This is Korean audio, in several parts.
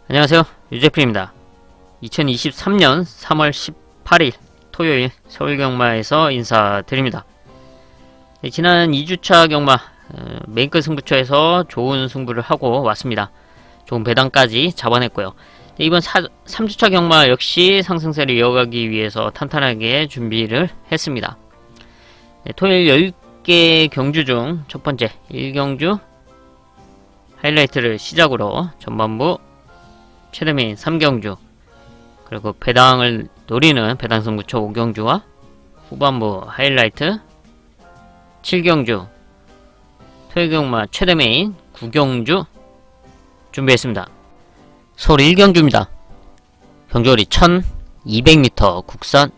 안녕하세요, 유재필입니다. 2023년 3월 18일 토요일 서울경마에서 인사드립니다. 지난 2주차 경마 메인급 승부처에서 좋은 승부를 하고 왔습니다. 좋은 배당까지 잡아냈고요. 이번 3주차 경마 역시 상승세를 이어가기 위해서 탄탄하게 준비를 했습니다. 토요일 10개 경주 중 첫번째 1경주 하이라이트를 시작으로 전반부 최대메인 3경주, 그리고 배당을 노리는 배당승부처 5경주와 후반부 하이라이트 7경주, 토요경마 최대메인 9경주 준비했습니다. 서울 1경주입니다. 경주거리 1200m 국산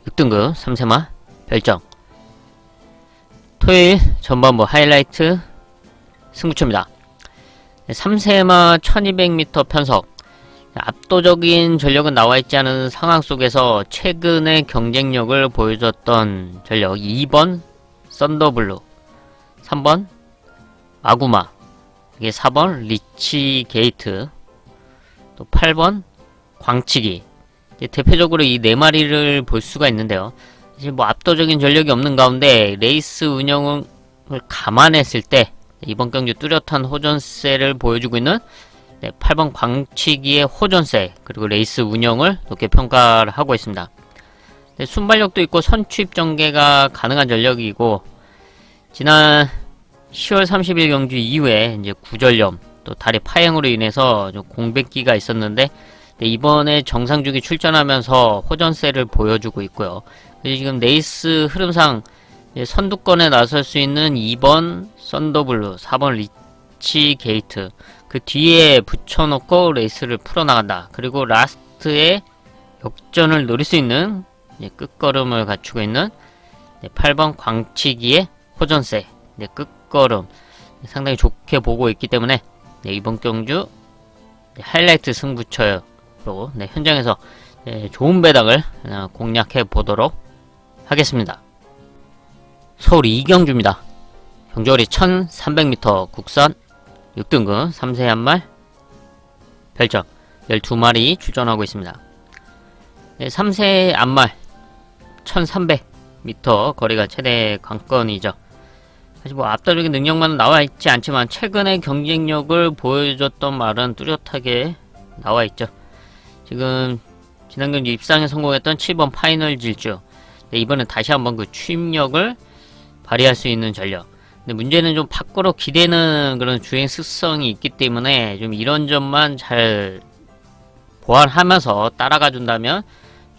6등급 3세마 별정. 토요일 전반부 하이라이트 승부처입니다. 3세마 1200m 편석. 압도적인 전력은 나와있지 않은 상황 속에서 최근의 경쟁력을 보여줬던 전력 2번 썬더블루, 3번 마구마, 이게 4번 리치 게이트, 또 8번 광치기. 대표적으로 이 4마리를 볼 수가 있는데요. 사실 뭐 압도적인 전력이 없는 가운데 레이스 운영을 감안했을 때 이번 경주 뚜렷한 호전세를 보여주고 있는 8번 광치기의 호전세, 그리고 레이스 운영을 높게 평가를 하고 있습니다. 순발력도 있고 선취입 전개가 가능한 전력이고, 지난 10월 30일 경주 이후에 이제 구절염 또 다리 파행으로 인해서 좀 공백기가 있었는데 이번에 정상주기 출전하면서 호전세를 보여주고 있고요. 지금 레이스 흐름상 선두권에 나설 수 있는 2번 썬더블루, 4번 리치 게이트, 그 뒤에 붙여놓고 레이스를 풀어나간다. 그리고 라스트에 역전을 노릴 수 있는 끝걸음을 갖추고 있는 8번 광치기의 호전세, 끝걸음 상당히 좋게 보고 있기 때문에 이번 경주 하이라이트 승부처로 현장에서 좋은 배당을 공략해 보도록 하겠습니다. 서울 2경주입니다. 경주거리 1300m 국산 6등급 3세 한말 별정 12마리 출전하고 있습니다. 3세 안말 1300m 거리가 최대 관건이죠. 사실 뭐 압도적인 능력만 나와있지 않지만 최근의 경쟁력을 보여줬던 말은 뚜렷하게 나와있죠. 지금 지난 경주 입상에 성공했던 7번 파이널 질주, 이번엔 다시 한번 그 추임력을 발휘할 수 있는 전력. 근데 문제는 좀 밖으로 기대는 그런 주행 습성이 있기 때문에 좀 이런 점만 잘 보완하면서 따라가 준다면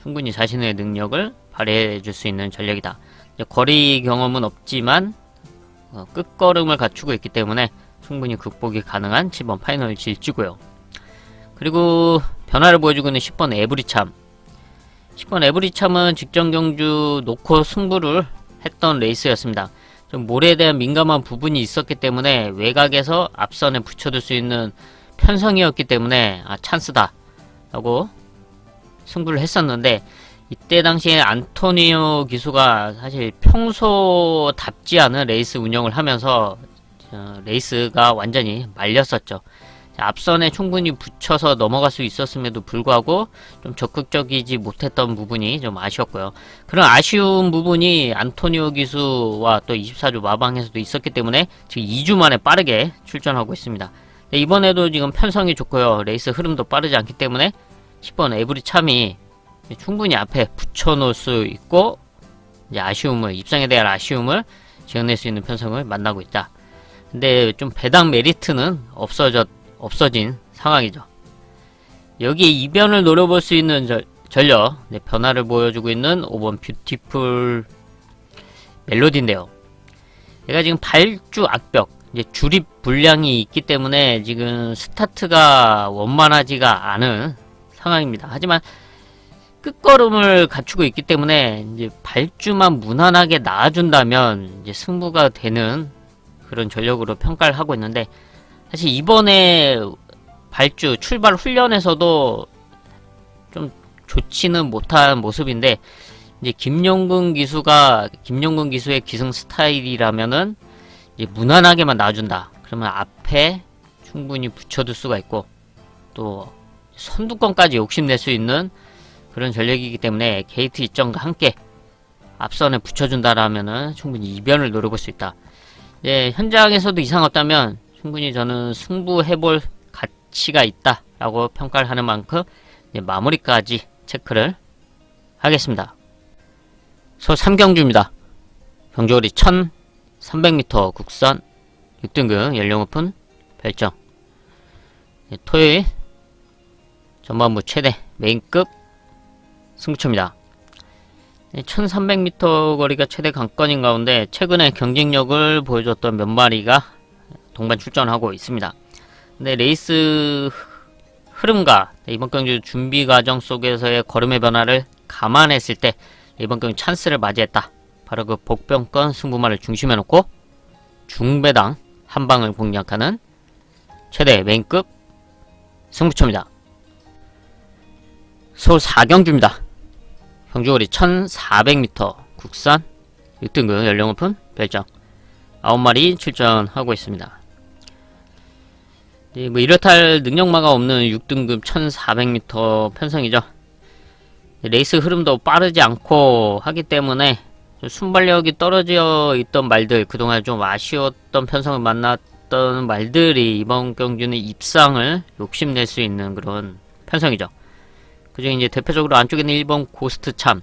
충분히 자신의 능력을 발휘해 줄 수 있는 전력이다. 거리 경험은 없지만 끝걸음을 갖추고 있기 때문에 충분히 극복이 가능한 7번 파이널 질주고요. 그리고 변화를 보여주고 있는 10번 에브리참. 10번 에브리참은 직전 경주 놓고 승부를 했던 레이스였습니다. 좀 몰에 대한 민감한 부분이 있었기 때문에 외곽에서 앞선에 붙여둘 수 있는 편성이었기 때문에 찬스다 라고 승부를 했었는데, 이때 당시에 안토니오 기수가 사실 평소답지 않은 레이스 운영을 하면서 레이스가 완전히 말렸었죠. 앞선에 충분히 붙여서 넘어갈 수 있었음에도 불구하고 좀 적극적이지 못했던 부분이 좀 아쉬웠고요. 그런 아쉬운 부분이 안토니오 기수와 또 24주 마방에서도 있었기 때문에 지금 2주 만에 빠르게 출전하고 있습니다. 이번에도 지금 편성이 좋고요. 레이스 흐름도 빠르지 않기 때문에 10번 에브리 참이 충분히 앞에 붙여놓을 수 있고, 이제 입상에 대한 아쉬움을 지어낼 수 있는 편성을 만나고 있다. 근데 좀 배당 메리트는 없어진 상황이죠. 여기에 이변을 노려볼 수 있는 전력, 변화를 보여주고 있는 5번 뷰티풀 멜로디인데요. 얘가 지금 발주 악벽, 주립 불량이 있기 때문에 지금 스타트가 원만하지가 않은 상황입니다. 하지만 끝걸음을 갖추고 있기 때문에 이제 발주만 무난하게 나와준다면 이제 승부가 되는 그런 전력으로 평가를 하고 있는데, 사실 이번에 발주 출발 훈련에서도 좀 좋지는 못한 모습인데, 이제 김용근 기수의 기승 스타일이라면은 이제 무난하게만 놔준다. 그러면 앞에 충분히 붙여둘 수가 있고, 또 선두권까지 욕심낼 수 있는 그런 전력이기 때문에 게이트 이점과 함께 앞선에 붙여준다라면은 충분히 이변을 노려볼 수 있다. 예, 현장에서도 이상 없다면 충분히 저는 승부해볼 가치가 있다라고 평가를 하는 만큼 마무리까지 체크를 하겠습니다. 서 3경주입니다. 경주거리 1300m 국산 6등급 연령 오픈 별정. 예, 토요일 전반부 최대 메인급 승부처입니다. 1300m 거리가 최대 관건인 가운데 최근에 경쟁력을 보여줬던 몇 마리가 동반 출전하고 있습니다. 근데 레이스 흐름과 이번 경주 준비 과정 속에서의 걸음의 변화를 감안했을 때 이번 경주 찬스를 맞이했다. 바로 그 복병권 승부마를 중심에 놓고 중배당 한방을 공략하는 최대 메인급 승부처입니다. 서울 4경주입니다. 경주거리 1400m 국산 6등급 연령 오픈 별정 9마리 출전하고 있습니다. 뭐 이렇다 할 능력마가 없는 6등급 1400m 편성이죠. 레이스 흐름도 빠르지 않고 하기 때문에 순발력이 떨어져 있던 말들, 그동안 좀 아쉬웠던 편성을 만났던 말들이 이번 경주는 입상을 욕심낼 수 있는 그런 편성이죠. 그중에 이제 대표적으로 안쪽에는 1번 고스트 참,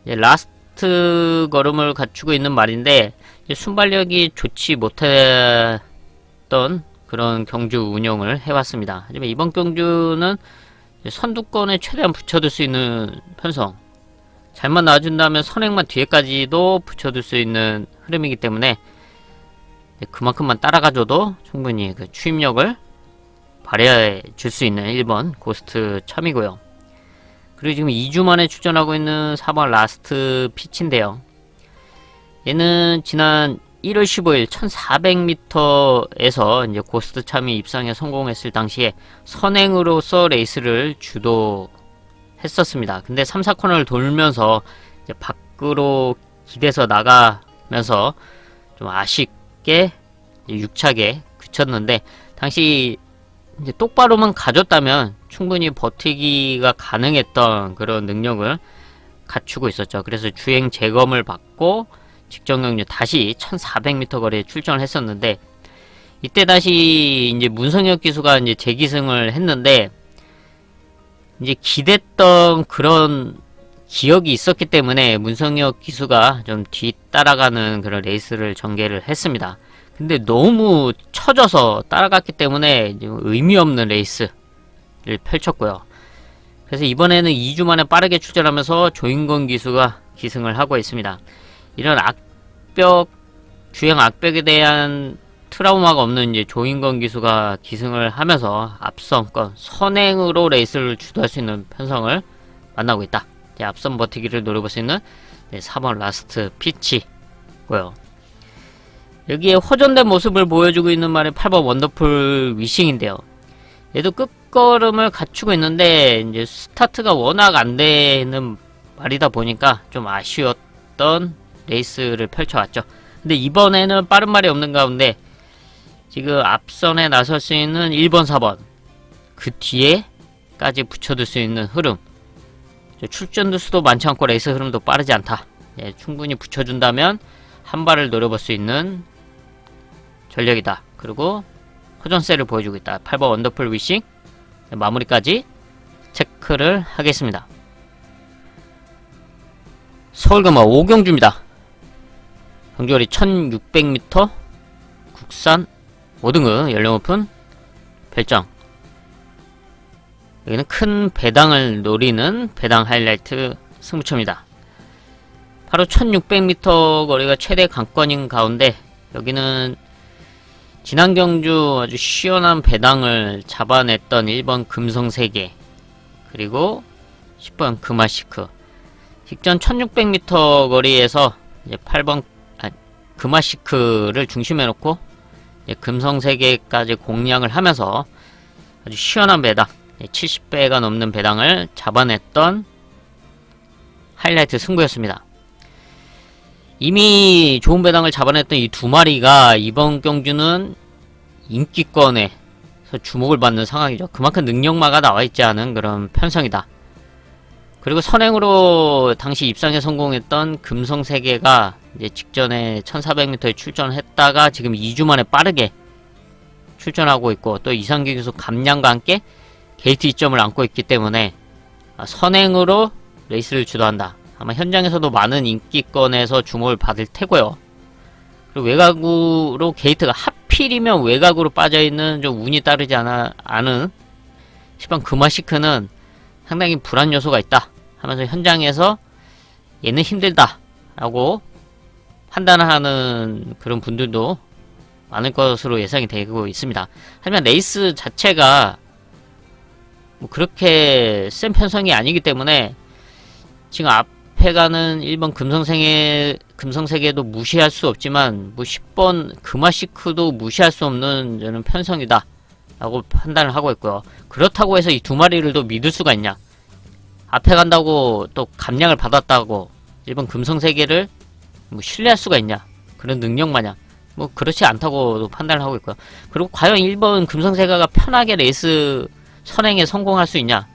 라스트 걸음을 갖추고 있는 말인데 순발력이 좋지 못했던 그런 경주 운영을 해왔습니다. 하지만 이번 경주는 선두권에 최대한 붙여둘 수 있는 편성, 잘만 놔준다면 선행만 뒤에까지도 붙여둘 수 있는 흐름이기 때문에 그만큼만 따라가줘도 충분히 그 추임력을 발휘해 줄 수 있는 1번 고스트 참이고요. 그리고 지금 2주 만에 출전하고 있는 4번 라스트 피치인데요. 얘는 지난 1월 15일 1400m에서 이제 고스트 참이 입상에 성공했을 당시에 선행으로서 레이스를 주도했었습니다. 근데 3, 4코너를 돌면서 이제 밖으로 기대서 나가면서 좀 아쉽게 육착에 그쳤는데, 당시 이제 똑바로만 가졌다면 충분히 버티기가 가능했던 그런 능력을 갖추고 있었죠. 그래서 주행 재검을 받고 직전 경주 다시 1400m 거리에 출전을 했었는데, 이때 다시 이제 문성혁 기수가 이제 재기승을 했는데, 이제 기댔던 그런 기억이 있었기 때문에 문성혁 기수가 좀 뒤따라가는 그런 레이스를 전개를 했습니다. 근데 너무 처져서 따라갔기 때문에 의미 없는 레이스를 펼쳤고요. 그래서 이번에는 2주 만에 빠르게 출전하면서 조인건 기수가 기승을 하고 있습니다. 이런 주행 악벽에 대한 트라우마가 없는 이제 조인건 기수가 기승을 하면서 앞선권 선행으로 레이스를 주도할 수 있는 편성을 만나고 있다. 이제 앞선 버티기를 노려볼 수 있는 4번 라스트 피치고요. 여기에 호전된 모습을 보여주고 있는 말이 8번 원더풀 위싱인데요. 얘도 끝걸음을 갖추고 있는데 이제 스타트가 워낙 안 되는 말이다 보니까 좀 아쉬웠던 레이스를 펼쳐왔죠. 근데 이번에는 빠른 말이 없는 가운데 지금 앞선에 나설 수 있는 1번, 4번 그 뒤에까지 붙여둘 수 있는 흐름, 출전 수도 많지 않고 레이스 흐름도 빠르지 않다. 충분히 붙여준다면 한 발을 노려볼 수 있는 전력이다. 그리고 호전세를 보여주고 있다. 8번 원더풀 위싱 마무리까지 체크를 하겠습니다. 서울금화 5경주입니다. 경주거리 1600m 국산 5등급 연령 오픈 별정. 여기는 큰 배당을 노리는 배당 하이라이트 승부처입니다. 바로 1600m 거리가 최대 관건인 가운데 여기는 지난 경주 아주 시원한 배당을 잡아냈던 1번 금성세계, 그리고 10번 금화시크, 직전 1600m 거리에서 이제 8번 금화시크를 중심에 놓고 금성세계까지 공략을 하면서 아주 시원한 배당, 70배가 넘는 배당을 잡아냈던 하이라이트 승부였습니다. 이미 좋은 배당을 잡아냈던 이 두 마리가 이번 경주는 인기권에 주목을 받는 상황이죠. 그만큼 능력마가 나와있지 않은 그런 편성이다. 그리고 선행으로 당시 입상에 성공했던 금성세계가 이제 직전에 1400m에 출전했다가 지금 2주 만에 빠르게 출전하고 있고, 또 이상규 교수 감량과 함께 게이트 2점을 안고 있기 때문에 선행으로 레이스를 주도한다. 아마 현장에서도 많은 인기권에서 주목을 받을 테고요. 그리고 외곽으로 게이트가 하필이면 외곽으로 빠져있는 좀 운이 따르지 않은 10번 금화시크는 상당히 불안 요소가 있다 하면서 현장에서 얘는 힘들다 라고 판단하는 그런 분들도 많을 것으로 예상이 되고 있습니다. 하지만 레이스 자체가 뭐 그렇게 센 편성이 아니기 때문에 지금 앞에 가는 1번 금성세계도 무시할 수 없지만 뭐 10번 금화시크도 무시할 수 없는 저는 편성이다 라고 판단을 하고 있고요. 그렇다고 해서 이 두 마리를 또 믿을 수가 있냐, 앞에 간다고 또 감량을 받았다고 1번 금성세계를 뭐 신뢰할 수가 있냐, 그런 능력 마냥 뭐 그렇지 않다고도 판단을 하고 있고요. 그리고 과연 1번 금성세계가 편하게 레이스 선행에 성공할 수 있냐,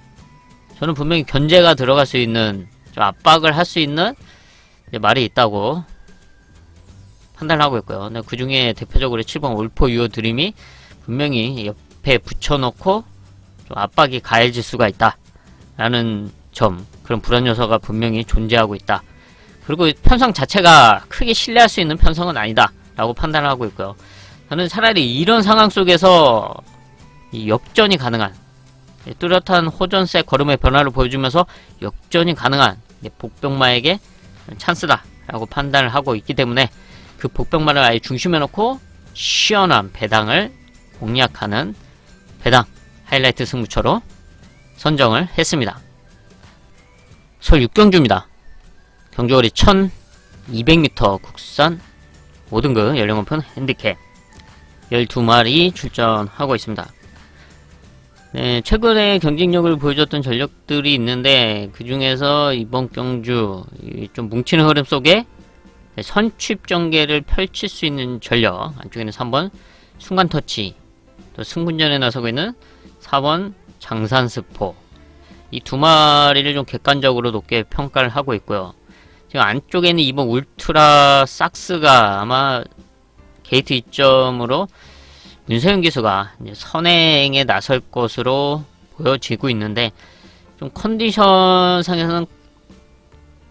저는 분명히 견제가 들어갈 수 있는, 좀 압박을 할 수 있는 말이 있다고 판단을 하고 있고요. 근데 그 중에 대표적으로 7번 올포 유어 드림이 분명히 옆에 붙여놓고 좀 압박이 가해질 수가 있다 라는 점, 그런 불안 요소가 분명히 존재하고 있다. 그리고 편성 자체가 크게 신뢰할 수 있는 편성은 아니다 라고 판단을 하고 있고요. 저는 차라리 이런 상황 속에서 이 역전이 가능한, 뚜렷한 호전세 걸음의 변화를 보여주면서 역전이 가능한 복병마에게 찬스다 라고 판단을 하고 있기 때문에 그 복병마를 아예 중심에 놓고 시원한 배당을 공략하는 배당 하이라이트 승부처로 선정을 했습니다. 서울 6경주입니다. 경주거리 1200m 국산 5등급 연령 오픈 핸디캡 12마리 출전하고 있습니다. 네, 최근에 경쟁력을 보여줬던 전력들이 있는데 그 중에서 이번 경주 좀 뭉치는 흐름 속에 선취입 전개를 펼칠 수 있는 전력, 안쪽에는 3번 순간터치, 또 승분전에 나서고 있는 4번 장산스포, 이 두 마리를 좀 객관적으로 높게 평가를 하고 있고요. 지금 안쪽에는 이번 울트라 삭스가 아마 게이트 2점으로 윤세윤 기수가 이제 선행에 나설 것으로 보여지고 있는데, 좀 컨디션 상에서는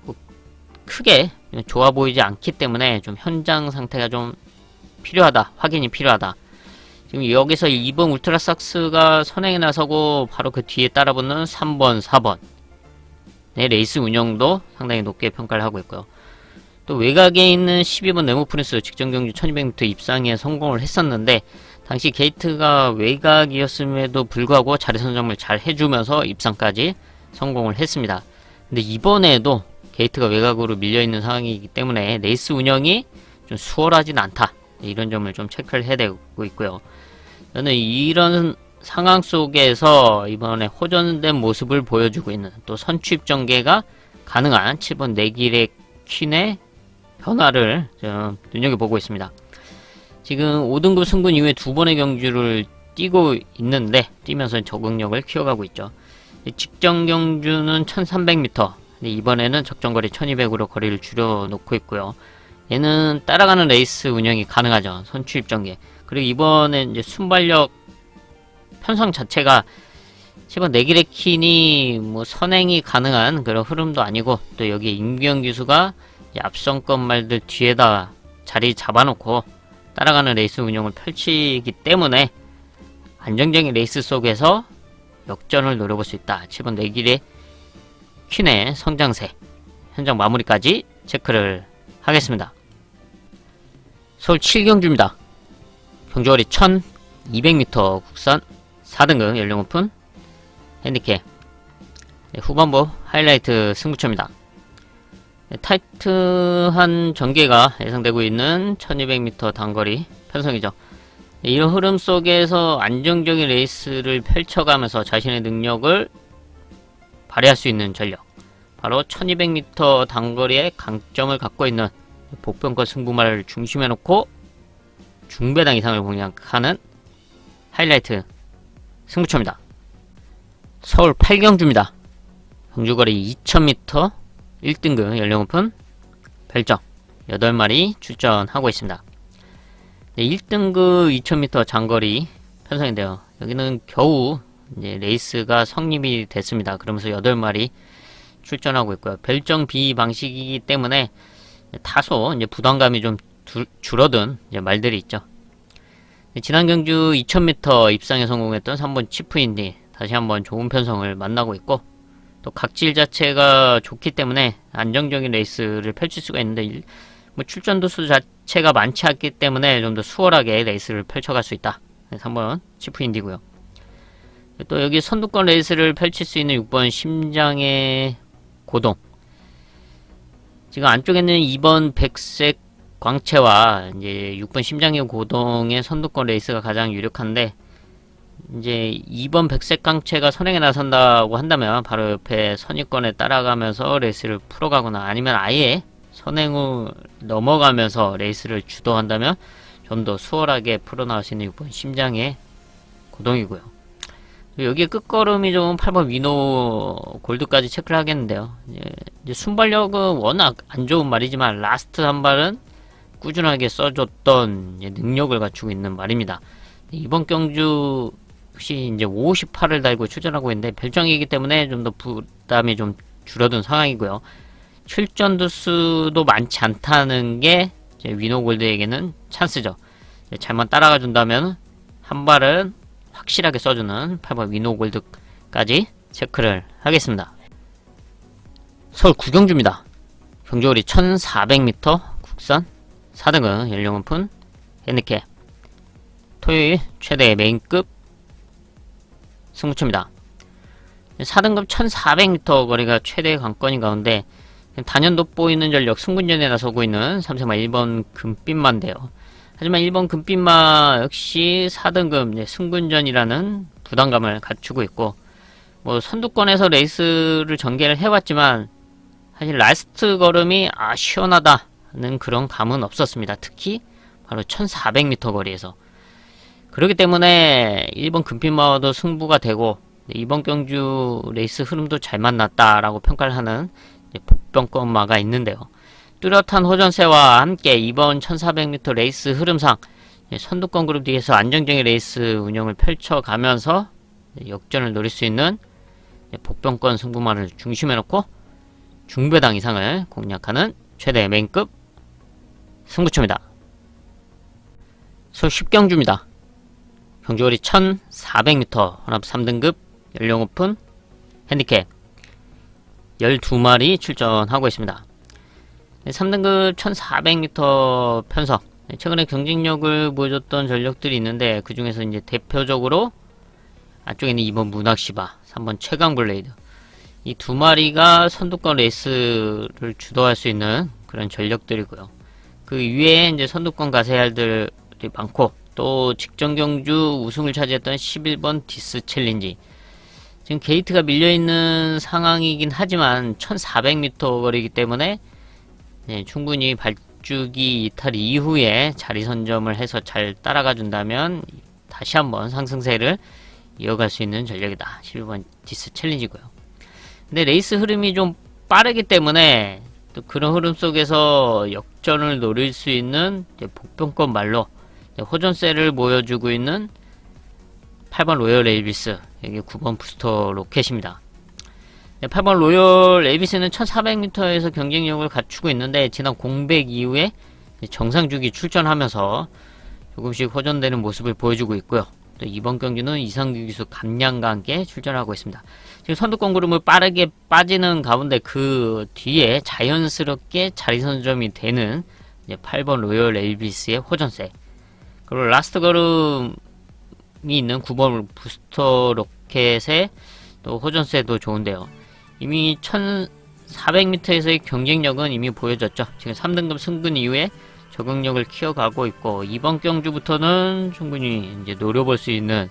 뭐 크게 좋아 보이지 않기 때문에 좀 현장 상태가 좀 필요하다, 확인이 필요하다. 지금 여기서 2번 울트라 삭스가 선행에 나서고 바로 그 뒤에 따라붙는 3번, 4번 네, 레이스 운영도 상당히 높게 평가를 하고 있고요. 또 외곽에 있는 12번 네모 프린스 직전 경주 1200m 입상에 성공을 했었는데, 당시 게이트가 외곽이었음에도 불구하고 자리 선점을 잘 해주면서 입상까지 성공을 했습니다. 근데 이번에도 게이트가 외곽으로 밀려있는 상황이기 때문에 레이스 운영이 좀 수월하진 않다, 이런 점을 좀 체크를 해야 되고 있고요. 저는 이런 상황 속에서 이번에 호전된 모습을 보여주고 있는, 또 선취입 전개가 가능한 7번 내길의 퀸의 변화를 좀 눈여겨보고 있습니다. 지금 5등급 승분 이후에 두 번의 경주를 뛰고 있는데, 뛰면서 적응력을 키워가고 있죠. 직전 경주는 1300m, 이번에는 적정거리 1200으로 거리를 줄여놓고 있고요. 얘는 따라가는 레이스 운영이 가능하죠. 선취입 전개. 그리고 이번에 이제 순발력 편성 자체가 10번 내길의 킨이 뭐 선행이 가능한 그런 흐름도 아니고, 또 여기 임규영 기수가 앞선권 말들 뒤에다 자리 잡아놓고 따라가는 레이스 운영을 펼치기 때문에 안정적인 레이스 속에서 역전을 노려볼 수 있다. 7번 내길의 퀸의 성장세 현장 마무리까지 체크를 하겠습니다. 서울 7경주입니다. 경주거리 1200m 국산 4등급 연령 오픈 핸디캡 후반부 하이라이트 승부처입니다. 타이트한 전개가 예상되고 있는 1200m 단거리 편성이죠. 이런 흐름 속에서 안정적인 레이스를 펼쳐가면서 자신의 능력을 발휘할 수 있는 전력, 바로 1200m 단거리의 강점을 갖고 있는 복병권 승부마를 중심에 놓고 중배당 이상을 공략하는 하이라이트 승부처입니다. 서울 8경주입니다. 경주거리 2000m 1등급 연령오픈 별정 8마리 출전하고 있습니다. 네, 1등급 2000m 장거리 편성인데요. 여기는 겨우 이제 레이스가 성립이 됐습니다. 그러면서 8마리 출전하고 있고요. 별정 B 방식이기 때문에 다소 이제 부담감이 좀 줄어든 이제 말들이 있죠. 지난 경주 2000m 입상에 성공했던 3번 치프인디 다시 한번 좋은 편성을 만나고 있고, 또 각질 자체가 좋기 때문에 안정적인 레이스를 펼칠 수가 있는데, 뭐 출전 도수 자체가 많지 않기 때문에 좀 더 수월하게 레이스를 펼쳐갈 수 있다. 그래서 3번 치프인디고요. 또 여기 선두권 레이스를 펼칠 수 있는 6번 심장의 고동, 지금 안쪽에는 2번 백색 광채와 이제 6번 심장의 고동의 선두권 레이스가 가장 유력한데, 이제 2번 백색 광채가 선행에 나선다고 한다면 바로 옆에 선입권에 따라가면서 레이스를 풀어가거나, 아니면 아예 선행을 넘어가면서 레이스를 주도한다면 좀 더 수월하게 풀어나올 수 있는 6번 심장의 고동이고요. 여기에 끝걸음이 좀 8번 위노 골드까지 체크를 하겠는데요. 이제 순발력은 워낙 안 좋은 말이지만 라스트 한 발은 꾸준하게 써줬던 능력을 갖추고 있는 말입니다. 이번 경주 역시 이제 58을 달고 출전하고 있는데 별정이기 때문에 좀 더 부담이 좀 줄어든 상황이고요. 출전 두수도 많지 않다는 게 이제 위노 골드에게는 찬스죠. 잘만 따라가 준다면 한 발은 확실하게 써주는 8번 위노 골드까지 체크를 하겠습니다. 서울 9경주입니다. 경주거리 1400m 국산 4등급 연령 오픈 핸디캡 토요일 최대 메인급 승부처입니다. 4등급 1400m 거리가 최대 관건인 가운데 단연 돋보이는 전력 승군전에 나서고 있는 3세마 1번 금빛마인데요. 하지만 1번 금빛마 역시 4등급 승군전이라는 부담감을 갖추고 있고, 뭐 선두권에서 레이스를 전개를 해왔지만 사실 라스트 걸음이 시원하다는 그런 감은 없었습니다. 특히 바로 1400m 거리에서. 그렇기 때문에 1번 금빛마와도 승부가 되고 이번 경주 레이스 흐름도 잘 만났다라고 평가를 하는 복병권마가 있는데요. 뚜렷한 호전세와 함께 이번 1400m 레이스 흐름상 선두권 그룹 뒤에서 안정적인 레이스 운영을 펼쳐가면서 역전을 노릴 수 있는 복병권 승부마를 중심에 놓고 중배당 이상을 공략하는 최대 메인급 승부처입니다. 서울 10경주입니다. 경주거리 1400m 혼합 3등급 연령 오픈 핸디캡 12마리 출전하고 있습니다. 3등급 1400m 편성, 최근에 경쟁력을 보여줬던 전력들이 있는데 그 중에서 이제 대표적으로 안쪽에는 2번 문학시바, 3번 최강블레이드, 이 두 마리가 선두권 레이스를 주도할 수 있는 그런 전력들이고요. 그 위에 이제 선두권 가세알들이 많고, 또 직전 경주 우승을 차지했던 11번 디스 챌린지, 지금 게이트가 밀려있는 상황이긴 하지만 1400m 거리이기 때문에 충분히 발주기 이탈 이후에 자리 선점을 해서 잘 따라가 준다면 다시 한번 상승세를 이어갈 수 있는 전력이다. 11번 디스 챌린지고요. 근데 레이스 흐름이 좀 빠르기 때문에 또 그런 흐름 속에서 역전을 노릴 수 있는 복병권 말로 호전세를 보여주고 있는 8번 로열 엘비스, 여기 9번 부스터 로켓입니다. 8번 로열 엘비스는 1400m에서 경쟁력을 갖추고 있는데 지난 공백 이후에 정상주기 출전하면서 조금씩 호전되는 모습을 보여주고 있고요. 또 이번 경기는 이상규 기수 감량과 함께 출전하고 있습니다. 지금 선두권 그룹을 빠르게 빠지는 가운데 그 뒤에 자연스럽게 자리선점이 되는 8번 로열 엘비스의 호전세, 그리고 라스트 걸음이 있는 9번 부스터 로켓의 또 호전세도 좋은데요. 이미 1400m에서의 경쟁력은 이미 보여졌죠. 지금 3등급 승근 이후에 적응력을 키워가고 있고, 이번 경주부터는 충분히 이제 노려볼 수 있는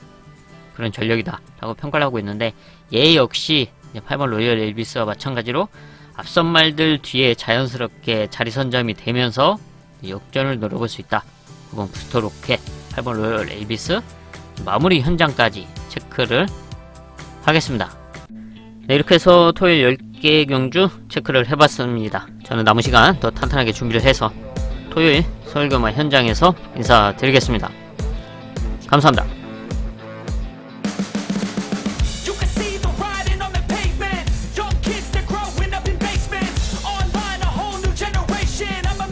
그런 전력이다 라고 평가를 하고 있는데, 얘 역시 8번 로열 엘비스와 마찬가지로 앞선 말들 뒤에 자연스럽게 자리 선점이 되면서 역전을 노려볼 수 있다. 9번 부스터 로켓, 8번 로열 엘비스 마무리 현장까지 체크를 하겠습니다. 네, 이렇게 해서 토요일 10개 경주 체크를 해봤습니다. 저는 남은 시간 더 탄탄하게 준비를 해서 토요일 서울교마 현장에서 인사드리겠습니다. 감사합니다.